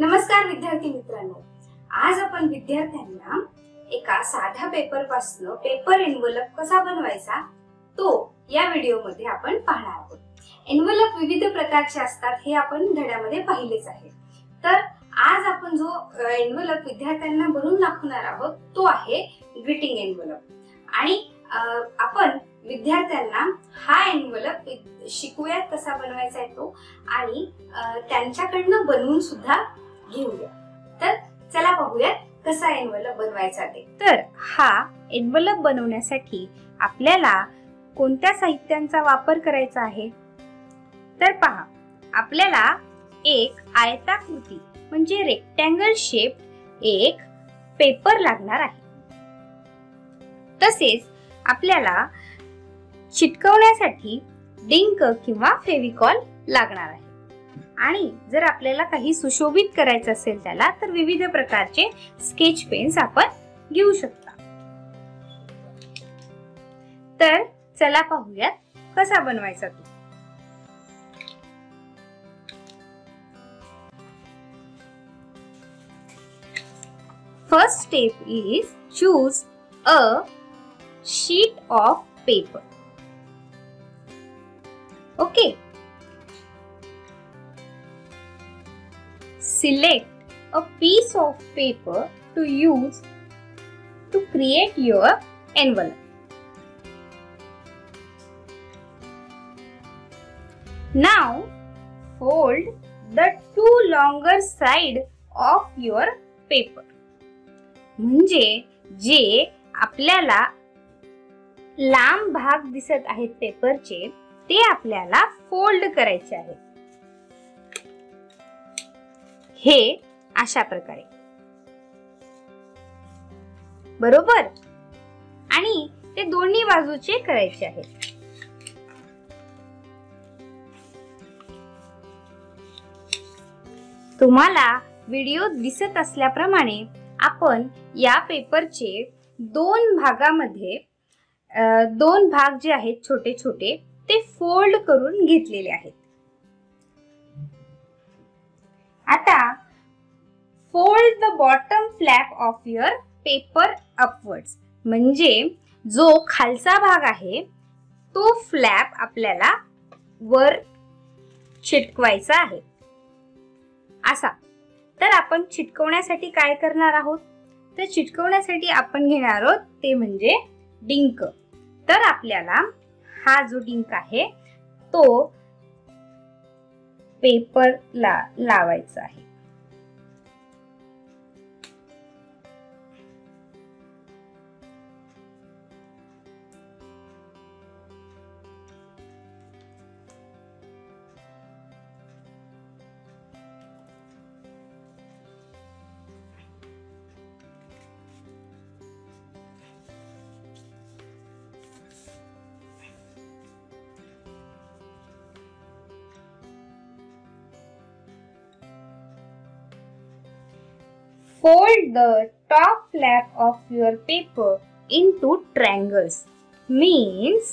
नमस्कार विद्यार्थी मित्रांनो, आज आपण विद्यार्थ्यांना एका साध्या पेपर पासून पेपर एनव्हलप कसा बनवायचा तो या व्हिडिओ मध्ये आपण पाहणार आहोत। एनव्हलप विविध प्रकारचे असतात हे आपण धड्यामध्ये पाहिलेच आहे। तर आज आपण जो एनव्हलप विद्यार्थ्यांना बनवून दाखवणार आहोत तो आहे ग्रीटिंग एनव्हलप। आणि आपण विद्यार्थ्यांना हा एनव्हलप शिकूयात कसा बनवायचा आहे तो, आणि त्यांच्याकडनं बनवून सुद्धा घेऊया। तर चला पाहूयात कसा एनव्हलप बनवायचा ते। तर हा एनव्हलप बनवण्यासाठी आपल्याला कोणत्या साहित्यांचा वापर करायचा आहे तर पहा, आपल्याला एक आयताकृती म्हणजे रेक्टँगल शेप एक पेपर लागणार आहे। तसेच आपल्याला चिटकवण्यासाठी डिंक किंवा फेविकॉल लागणार आहे। आणि जर आपल्याला काही सुशोभित करायचं असेल त्याला तर विविध प्रकारचे स्केच पेन्स आपण घेऊ शकता। तर चला पाहूयात कसा बनवायचा तो। First step is choose a sheet of paper. Okay. Select a piece of paper to use to create your envelope. Now fold the two longer side of your paper. म्हणजे जे आपल्याला लांब भाग दिसत आहेत पेपरचे ते आपल्याला फोल्ड करायचे आहेत, हे अशा प्रकारे, बरोबर। आणि ते दोन्ही बाजूचे करायचे आहेत। तुम्हाला व्हिडिओ दिसत असल्याप्रमाणे आपण या पेपरचे दोन भाग जे आहेत छोटे छोटे ते फोल्ड करून घेतलेले आहेत। आता fold the bottom flap of your paper upwards, म्हणजे जो खालचा भाग आहे तो फ्लॅप आपल्याला वर चिटकवायचा आहे असा। तर आपण चिटकवण्यासाठी काय करणार आहोत तर चिटकवण्यासाठी आपण घेणार आहोत ते म्हणजे डिंक। तर आपल्याला हा जो डिंक आहे तो पेपरला लावायचा आहे। Fold the top flap of your paper into triangles. Means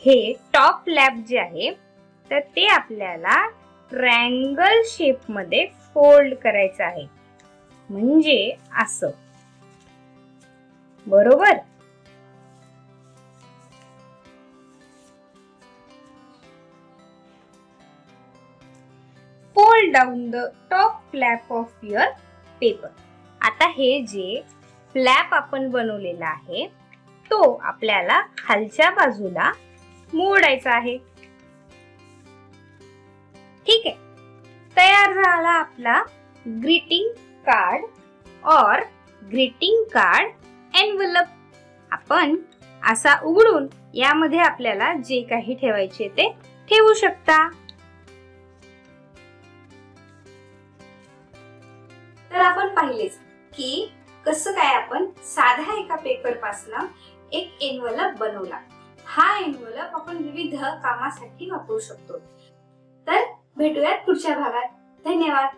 हे टॉप फ्लॅप जे आहे तर ते आपल्याला ट्रायंगल शेप मध्ये फोल्ड करायचं आहे, म्हणजे असं, बरोबर। Fold down the top flap of your paper. आता हे जे फ्लॅप आपण बनवलेला आहे तो आपल्याला खालच्या बाजूला मोडायचा आहे। ठीक आहे, तयार झाला आपला ग्रीटिंग कार्ड और ग्रीटिंग कार्ड एनव्हलप। आपण असा उघडून यामध्ये आपल्याला जे काही ठेवायचे ते ठेवू शकता। तर आपण पाहिलेच की कसं काय आपण साध्या एका पेपर पासून एक एनव्हलप बनवला। हा एनव्हलप आपण विविध कामासाठी वापरू शकतो। तर भेटूयात पुढच्या भागात। धन्यवाद।